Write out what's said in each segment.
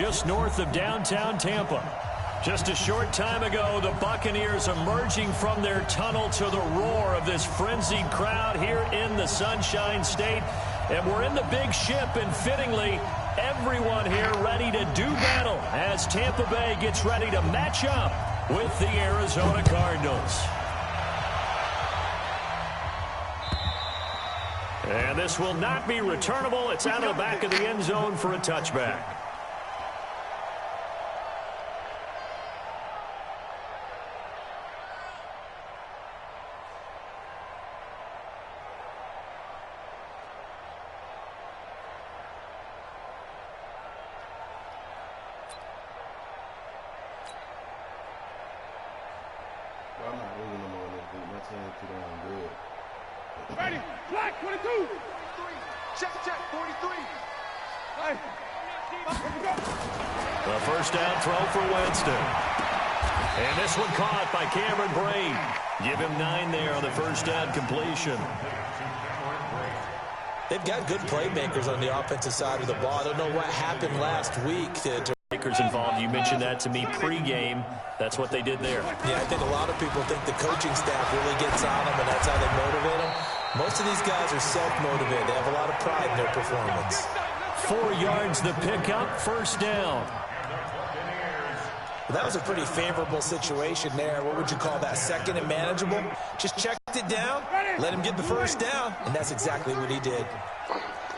just north of downtown Tampa. Just a short time ago, the Buccaneers emerging from their tunnel to the roar of this frenzied crowd here in the Sunshine State. And we're in the big ship, and fittingly, everyone here ready to do battle as Tampa Bay gets ready to match up with the Arizona Cardinals. And this will not be returnable. It's out of the back of the end zone for a touchback. I'm not moving no more this week. My team's too damn good. Ready, flag, 22. Check, 43. Hey. The first down throw for Winston. And this one caught by Cameron Brate. Give him 9 there on the first down completion. They've got good playmakers on the offensive side of the ball. I don't know what happened last week to involved. You mentioned that to me pregame. That's what they did there. Yeah, I think a lot of people think the coaching staff really gets on them, and that's how they motivate them. Most of these guys are self-motivated. They have a lot of pride in their performance. 4 yards the pickup, first down. Well, that was a pretty favorable situation there. What would you call that? Second and manageable? Just checked it down, let him get the first down, and that's exactly what he did.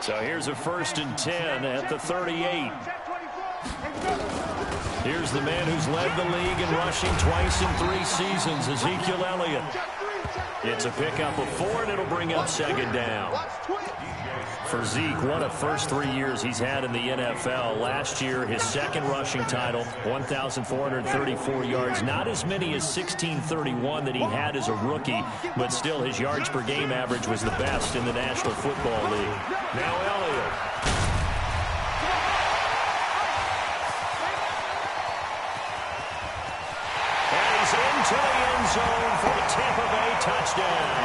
So here's a 1st and 10 at the 38. Here's the man who's led the league in rushing twice in 3 seasons, Ezekiel Elliott. It's a pickup of 4, and it'll bring up 2nd down. For Zeke, what a first 3 years he's had in the NFL. Last year, his 2nd rushing title, 1,434 yards. Not as many as 1,631 that he had as a rookie, but still his yards per game average was the best in the National Football League. Now Elliott. To the end zone for the Tampa Bay touchdown.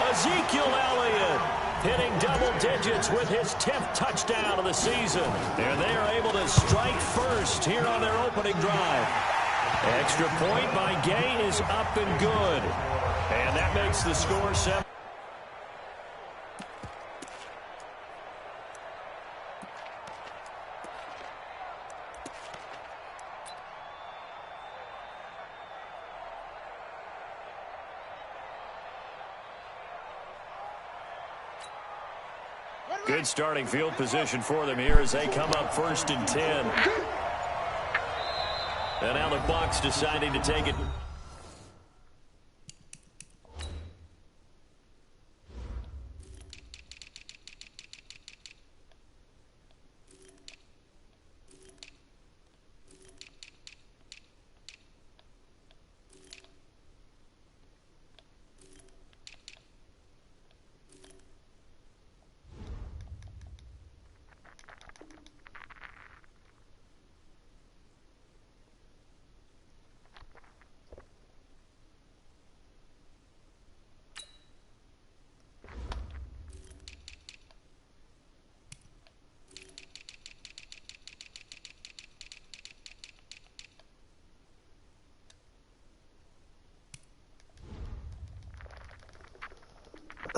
Ezekiel Elliott hitting double digits with his 10th touchdown of the season. And they are able to strike first here on their opening drive. Extra point by Gay is up and good. And that makes the score 7. Good starting field position for them here as they come up 1st and 10. And now the Bucs deciding to take it.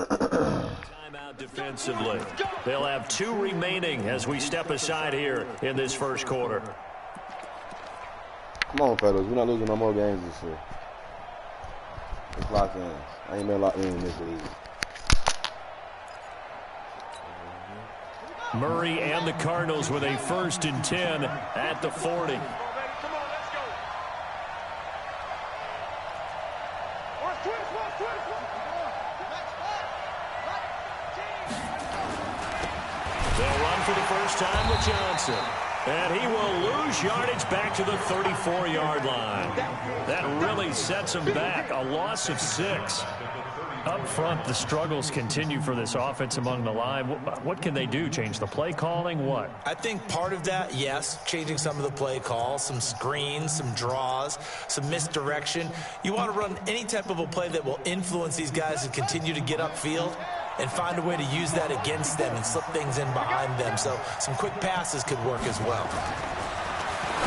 Timeout defensively. They'll have 2 remaining as we step aside here in this first quarter. Come on, fellas. We're not losing no more games this year. Let's lock in. I ain't been locked in this league. Murray and the Cardinals with a 1st and 10 at the 40. They'll run for the first time with Johnson. And he will lose yardage back to the 34-yard line. That really sets him back. A loss of 6. Up front, the struggles continue for this offense among the line. What can they do? Change the play calling? What? I think part of that, yes, changing some of the play calls, some screens, some draws, some misdirection. You want to run any type of a play that will influence these guys to continue to get upfield. and find a way to use that against them and slip things in behind them. So some quick passes could work as well.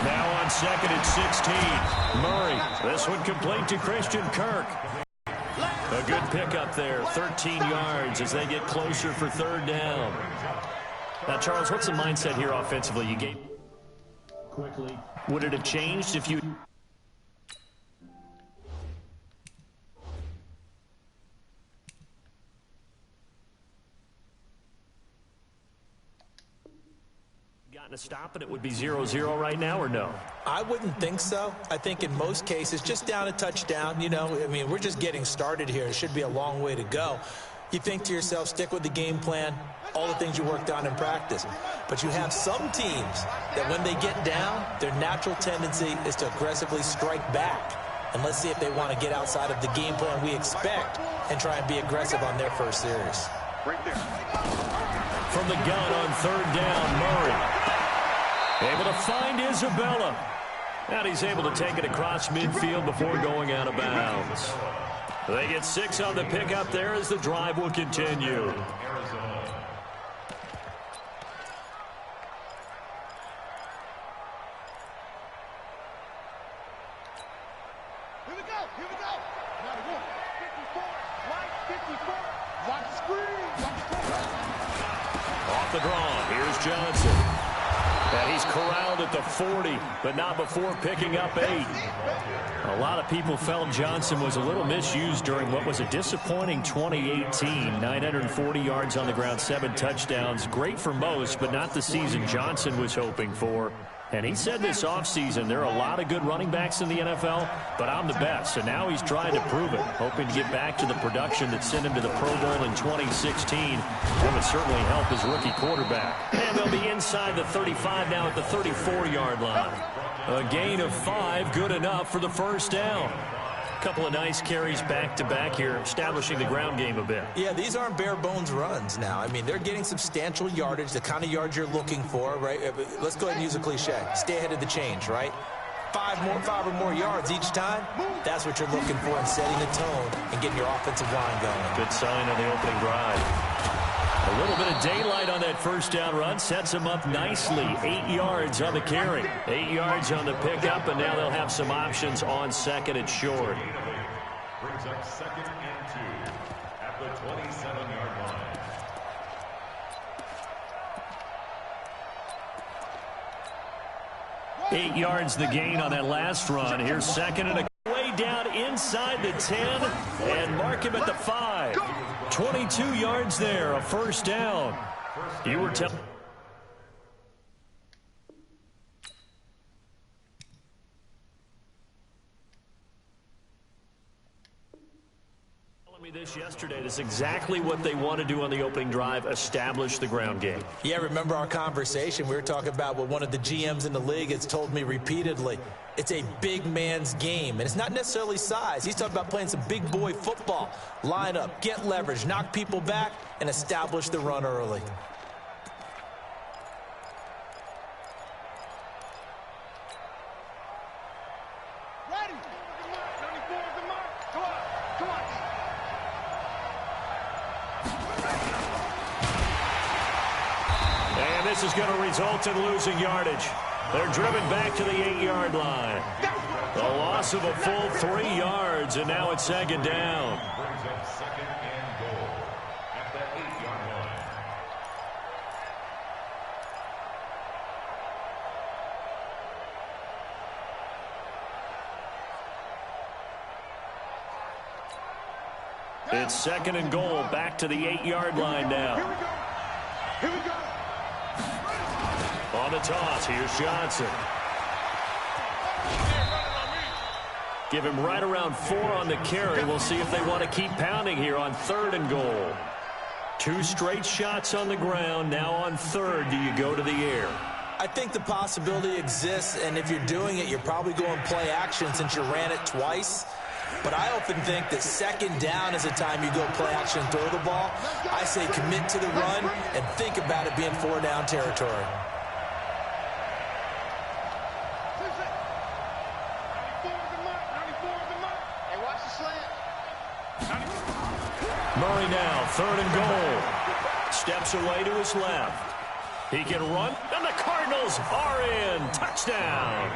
Now on second and 16. Murray. This one complete to Christian Kirk. A good pickup there. 13 yards as they get closer for third down. Now, Charles, what's the mindset here offensively? You gave quickly. Would it have changed if you... gotten a stop and it would be 0-0 right now, or no? I wouldn't think so. I think in most cases, just down a touchdown, you know, I mean, we're just getting started here. It should be a long way to go. You think to yourself, stick with the game plan, all the things you worked on in practice. But you have some teams that when they get down, their natural tendency is to aggressively strike back. And let's see if they want to get outside of the game plan we expect and try and be aggressive on their first series. Right there. From the gun on third down, Murray. Able to find Isabella. And he's able to take it across midfield before going out of bounds. They get 6 on the pickup there as the drive will continue. Here we go. Here we go. Now we go. 54. Right, 54. Watch the screen. Watch the screen. Off the draw. Here's Johnson. And he's corralled at the 40, but not before picking up 8. A lot of people felt Johnson was a little misused during what was a disappointing 2018. 940 yards on the ground, 7 touchdowns. Great for most, but not the season Johnson was hoping for. And he said this offseason, there are a lot of good running backs in the NFL, but I'm the best. And now he's trying to prove it, hoping to get back to the production that sent him to the Pro Bowl in 2016. That would certainly help his rookie quarterback. And they'll be inside the 35 now at the 34-yard line. A gain of 5, good enough for the first down. A couple of nice carries back-to-back here, establishing the ground game a bit. Yeah, these aren't bare-bones runs now. I mean, they're getting substantial yardage, the kind of yards you're looking for, right? Let's go ahead and use a cliche. Stay ahead of the change, right? 5 or more yards each time, that's what you're looking for in setting the tone and getting your offensive line going. Good sign on the opening drive. A little bit of daylight on that first down run sets him up nicely. 8 yards on the carry. 8 yards on the pickup, and now they'll have some options on second and short. Brings up second and 2 at the 27-yard line. 8 yards the gain on that last run. Here's second and a way down inside the 10, and mark him at the 5. 22 yards there, a first down. You were telling me this yesterday. That's exactly what they want to do on the opening drive, establish the ground game. Yeah, remember our conversation? We were talking about what one of the GMs in the league has told me repeatedly. It's a big man's game, and it's not necessarily size. He's talking about playing some big boy football. Line up, get leverage, knock people back, and establish the run early. Ready. 94 is the mark. Come on. Come on. And this is going to result in losing yardage. They're driven back to the 8-yard line. The loss of a full 3 yards, and now it's second down. Brings up second and goal at the 8-yard line. It's second and goal, back to the 8-yard line now. Here we go. Here we go. On the toss, here's Johnson. Give him right around 4 on the carry. We'll see if they want to keep pounding here on third and goal. 2 straight shots on the ground. Now on third, do you go to the air? I think the possibility exists, and if you're doing it, you're probably going play action since you ran it twice. But I often think that second down is the time you go play action and throw the ball. I say commit to the run and think about it being 4-down territory. 94 is the mark. 94 is the mark. Hey, watch the slant. 94. Murray now, 3rd and goal. Steps away to his left. He can run, and the Cardinals are in. Touchdown.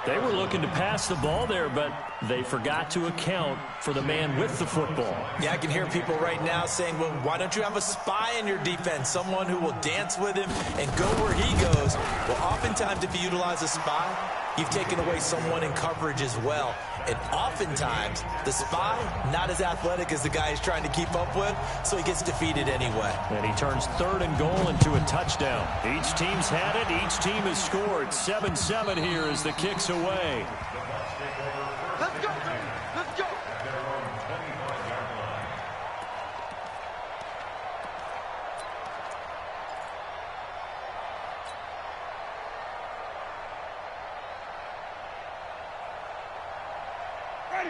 They were looking to pass the ball there, but they forgot to account for the man with the football. Yeah, I can hear people right now saying, well, why don't you have a spy in your defense, someone who will dance with him and go where he goes? Well, oftentimes if you utilize a spy, you've taken away someone in coverage as well. And oftentimes, the spy, not as athletic as the guy he's trying to keep up with, so he gets defeated anyway. And he turns 3rd and goal into a touchdown. Each team's had it. Each team has scored. 7-7 here as the kick's away. Let's go. Let's go.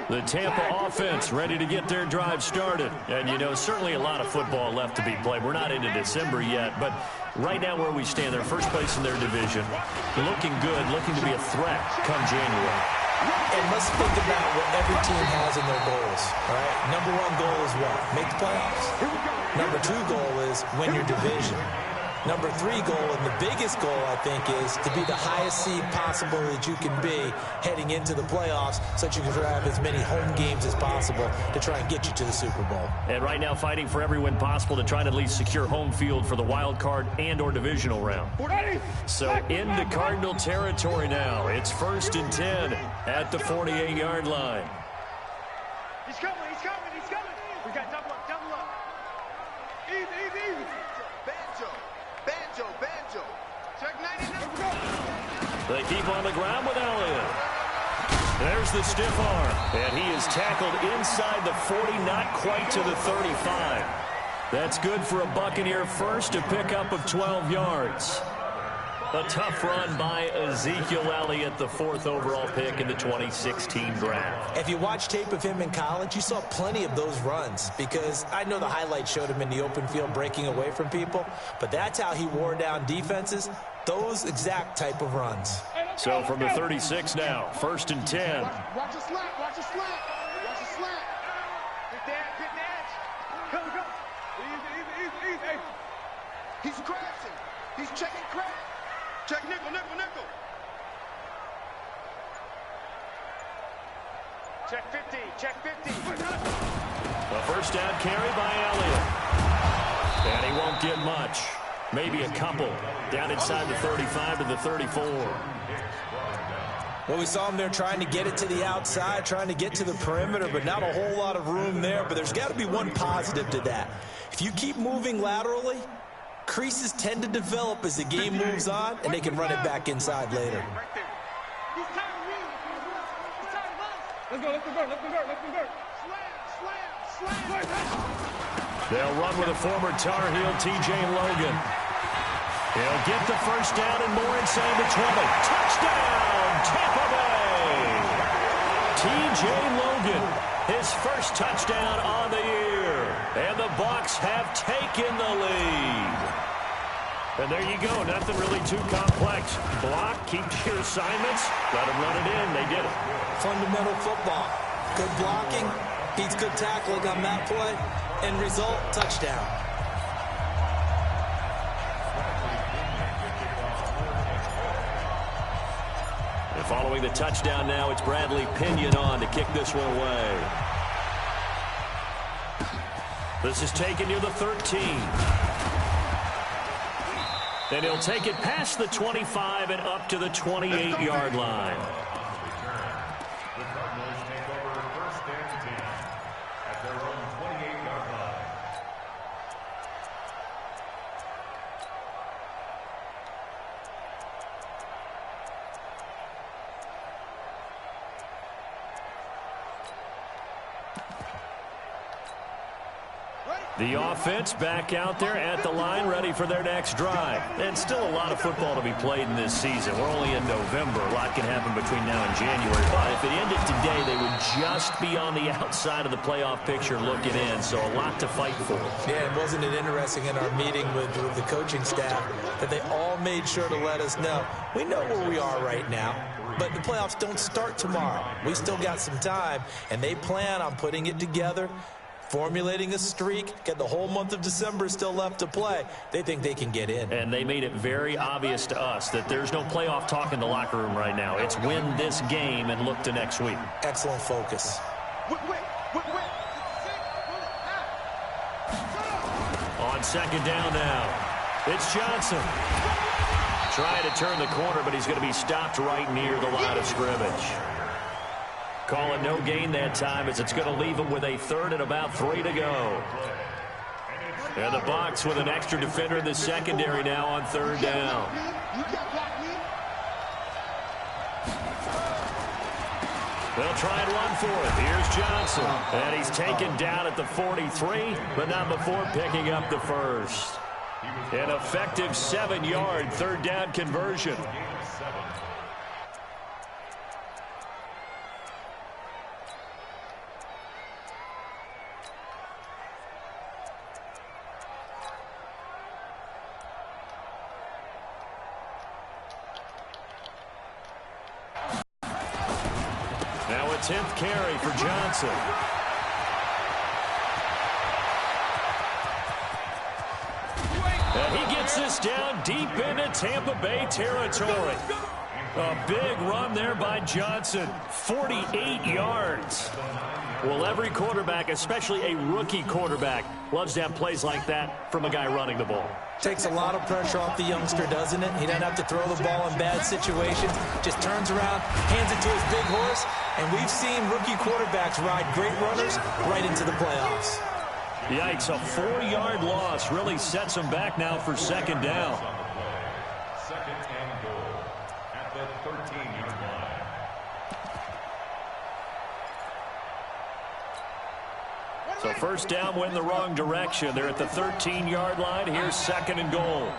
The Tampa offense ready to get their drive started. And, you know, certainly a lot of football left to be played. We're not into December yet, but right now where we stand, they're first place in their division. Looking good, looking to be a threat come January. And let's think about what every team has in their goals, all right? Number 1 goal is what? Make the playoffs. Number 2 goal is win your division. Number 3 goal, and the biggest goal, I think, is to be the highest seed possible that you can be heading into the playoffs so that you can have as many home games as possible to try and get you to the Super Bowl. And right now fighting for every win possible to try and at least secure home field for the wild card and or divisional round. So into Cardinal territory now. It's 1st and 10 at the 48-yard line. He's coming. He's coming. He's coming. We got double up. Double up. Easy, easy, easy. Banjo. Check 99. They keep on the ground with Elliott. There's the stiff arm. And he is tackled inside the 40, not quite to the 35. That's good for a Buccaneer first, a pickup of 12 yards. A tough run by Ezekiel Elliott, the 4th overall pick in the 2016 draft. If you watch tape of him in college, you saw plenty of those runs because I know the highlights showed him in the open field breaking away from people, but that's how he wore down defenses, those exact type of runs. So from the 36 now, 1st and 10. Watch the slap. Watch the slap. Watch the slap. Hit the edge. Come. Easy. He's crashing. He's checking crack. Check nickel. Check 50. A first down carry by Elliott. And he won't get much. Maybe a couple. Down inside the 35 to the 34. Well, we saw him there trying to get it to the outside, trying to get to the perimeter, but not a whole lot of room there. But there's got to be one positive to that. If you keep moving laterally, creases tend to develop as the game moves on, and they can run it back inside later. Let's go. Slam. They'll run with a former Tar Heel, T.J. Logan. He'll get the first down and more inside the 20. Touchdown, Tampa Bay! T.J. Logan, his first touchdown on the year. And the Bucs have taken the lead. And there you go. Nothing really too complex. Block, keep to your assignments, let them run it in. They did it. Fundamental football. Good blocking, beats good tackling on that play. End result, touchdown. And following the touchdown now, it's Bradley Pinion on to kick this one away. This is taken near the 13. And he'll take it past the 25 and up to the 28-yard line. The Cardinals take over 1st and 10 at their own 28-yard line. Ready? The offense back out there at the line, ready for their next drive. And still a lot of football to be played in this season. We're only in November. A lot can happen between now and January. But if it ended today, they would just be on the outside of the playoff picture looking in. So a lot to fight for. Yeah, and wasn't it interesting in our meeting with the coaching staff that they all made sure to let us know, we know where we are right now, but the playoffs don't start tomorrow. We still got some time, and they plan on putting it together, formulating a streak, get the whole month of December still left to play. They think they can get in. And they made it very obvious to us that there's no playoff talk in the locker room right now. It's win this game and look to next week. Excellent focus. On second down now, it's Johnson. Trying to turn the corner, but he's going to be stopped right near the line of scrimmage. Calling no gain that time as it's going to leave him with a third and about 3 to go. And the Bucs with an extra defender in the secondary now on third down. They'll try and run for it. Here's Johnson. And he's taken down at the 43, but not before picking up the first. An effective 7-yard third down conversion. Now a 10th carry for Johnson. And he gets this down deep into Tampa Bay territory. A big run there by Johnson. 48 yards. Well, every quarterback, especially a rookie quarterback, loves to have plays like that from a guy running the ball. Takes a lot of pressure off the youngster, doesn't it? He doesn't have to throw the ball in bad situations. Just turns around, hands it to his big horse. And we've seen rookie quarterbacks ride great runners right into the playoffs. Yikes, a 4-yard loss really sets him back now for second down. Second and goal at the 13-yard line. So first down went in the wrong direction. They're at the 13-yard line. Here's second and goal.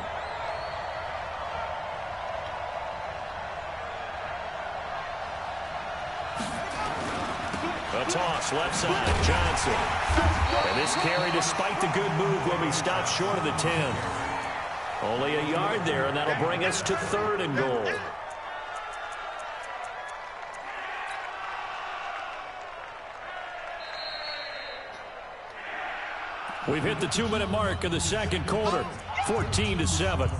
A toss, left side, Johnson. And this carry, despite the good move, will be stopped short of the 10. Only a yard there, and that'll bring us to third and goal. We've hit the 2-minute mark of the second quarter, 14-7.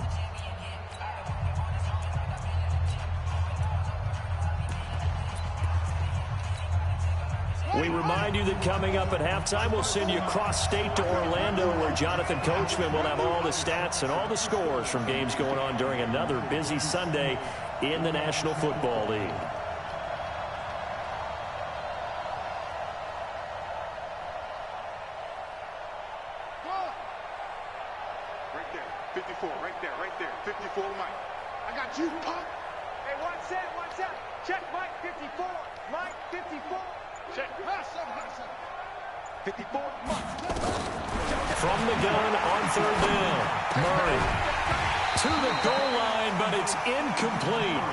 We remind you that coming up at halftime, we'll send you cross-state to Orlando, where Jonathan Coachman will have all the stats and all the scores from games going on during another busy Sunday in the National Football League. Right there, 54, Mike. I got you, Pop. Hey, one set. Check, Mike, 54. Mike, 54. Check. 54, Mike. From the gun on third down, Murray to the goal line, but it's incomplete.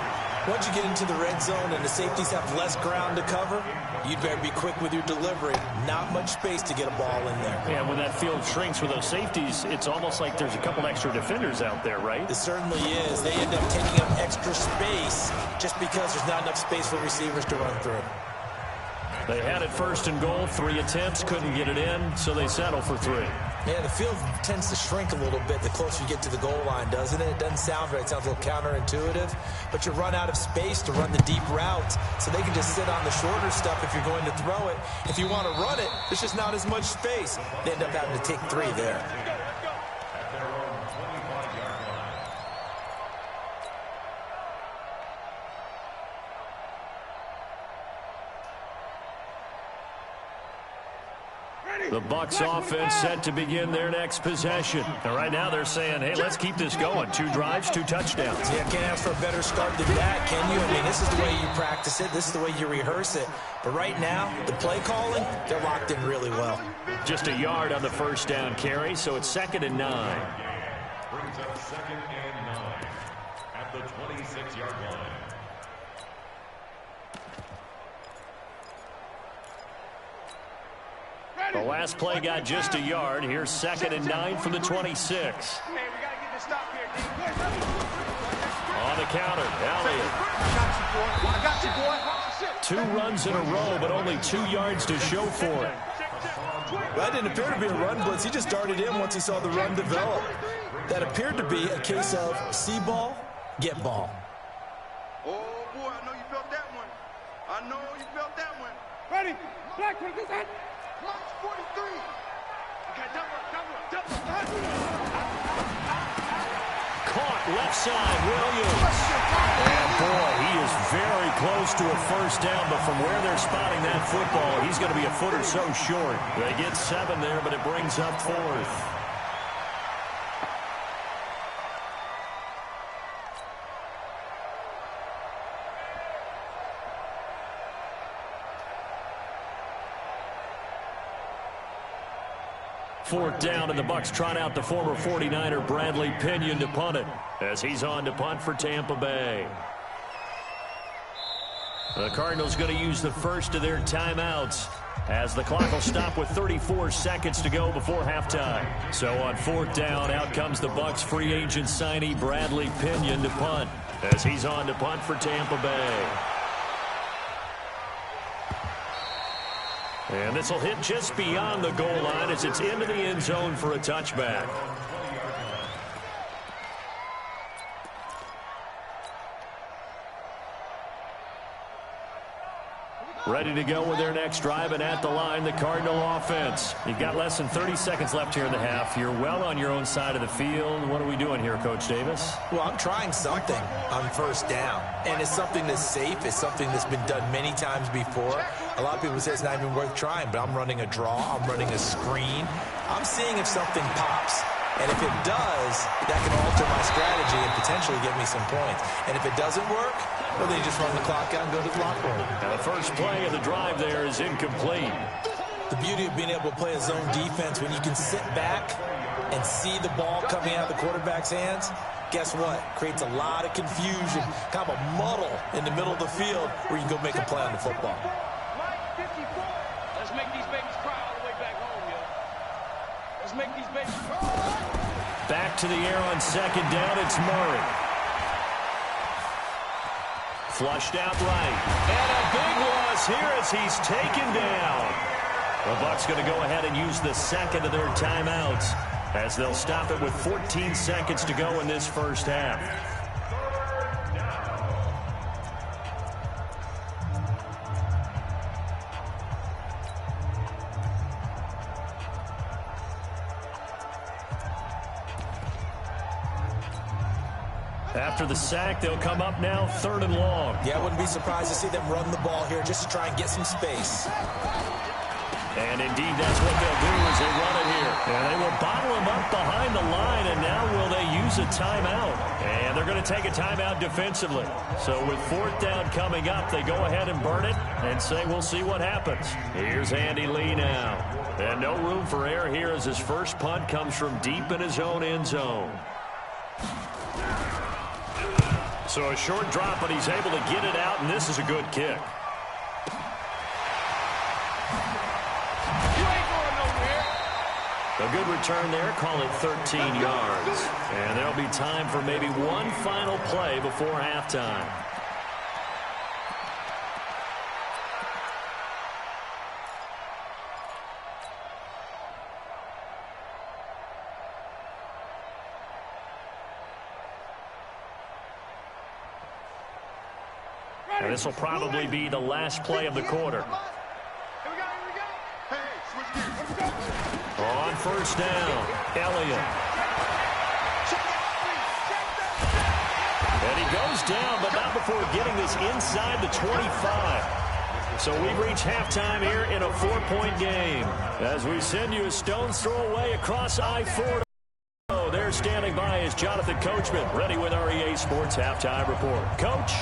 Once you get into the red zone and the safeties have less ground to cover, you'd better be quick with your delivery. Not much space to get a ball in there. Yeah, when that field shrinks with those safeties, it's almost like there's a couple extra defenders out there, right? It certainly is. They end up taking up extra space just because there's not enough space for receivers to run through. They had it first and goal, 3 attempts, couldn't get it in, so they settle for 3. Yeah, the field tends to shrink a little bit the closer you get to the goal line, doesn't it? It doesn't sound right. It sounds a little counterintuitive. But you run out of space to run the deep route, so they can just sit on the shorter stuff if you're going to throw it. If you want to run it, there's just not as much space. They end up having to take 3 there. Ready? The Bucs offense set to begin their next possession. And right now they're saying, hey, let's keep this going. 2 drives, 2 touchdowns. Yeah, can't ask for a better start than that, can you? I mean, this is the way you practice it. This is the way you rehearse it. But right now, the play calling, they're locked in really well. Just a yard on the first down carry, so it's 2nd and 9. Brings up 2nd and 9 at the 26-yard line. The last play got just a yard. Here's 2nd and 9 from the 26. Man, we got to get this stop here, D. On the counter, Elliott. I got you, boy. 2 runs in a row, but only 2 yards to show for it. That didn't appear to be a run blitz. He just darted in once he saw the run develop. That appeared to be a case of see ball, get ball. Oh, boy, I know you felt that one. I know you felt that one. Ready? Black, what is that? March 43. Okay, double. Caught left side, Williams. And boy, he is very close to a first down, but from where they're spotting that football, he's going to be a foot or so short. They get 7 there, but it brings up 4th. Fourth down, and the Bucs trot out the former 49er Bradley Pinion to punt it, as he's on to punt for Tampa Bay. The Cardinals going to use the first of their timeouts, as the clock will stop with 34 seconds to go before halftime. So on 4th down, out comes the Bucs free agent signee Bradley Pinion to punt, as he's on to punt for Tampa Bay. And this will hit just beyond the goal line as it's into the end zone for a touchback. Ready to go with their next drive, and at the line, the Cardinal offense. You've got less than 30 seconds left here in the half. You're well on your own side of the field. What are we doing here, Coach Davis? Well, I'm trying something on first down, and it's something that's safe. It's something that's been done many times before. A lot of people say it's not even worth trying, but I'm running a draw. I'm running a screen. I'm seeing if something pops. And if it does, that can alter my strategy and potentially get me some points. And if it doesn't work, well, then you just run the clock out and go to the locker room. Now the first play of the drive there is incomplete. The beauty of being able to play a zone defense, when you can sit back and see the ball coming out of the quarterback's hands, guess what? Creates a lot of confusion, kind of a muddle in the middle of the field where you can go make a play on the football. Let's make these babies cry all the way back home, yo. Let's make these babies cry. Back to the air on 2nd down, it's Murray. Flushed out right. And a big loss here as he's taken down. The Bucs going to go ahead and use the 2nd of their timeouts, as they'll stop it with 14 seconds to go in this first half. After the sack, they'll come up now 3rd and long. Yeah, I wouldn't be surprised to see them run the ball here just to try and get some space. And indeed, that's what they'll do as they run it here. And they will bottle him up behind the line, and now will they use a timeout? And they're going to take a timeout defensively. So with 4th down coming up, they go ahead and burn it and say, we'll see what happens. Here's Andy Lee now. And no room for error here as his first punt comes from deep in his own end zone. So a short drop, but he's able to get it out, and this is a good kick. A good return there, call it 13 yards. And there'll be time for maybe one final play before halftime. And this will probably be the last play of the quarter. On first down, Elliott. And he goes down, but not before getting this inside the 25. So we've reached halftime here in a 4-point game. As we send you a stone's throw away across I-4. There standing by is Jonathan Coachman, ready with our EA Sports Halftime Report. Coach?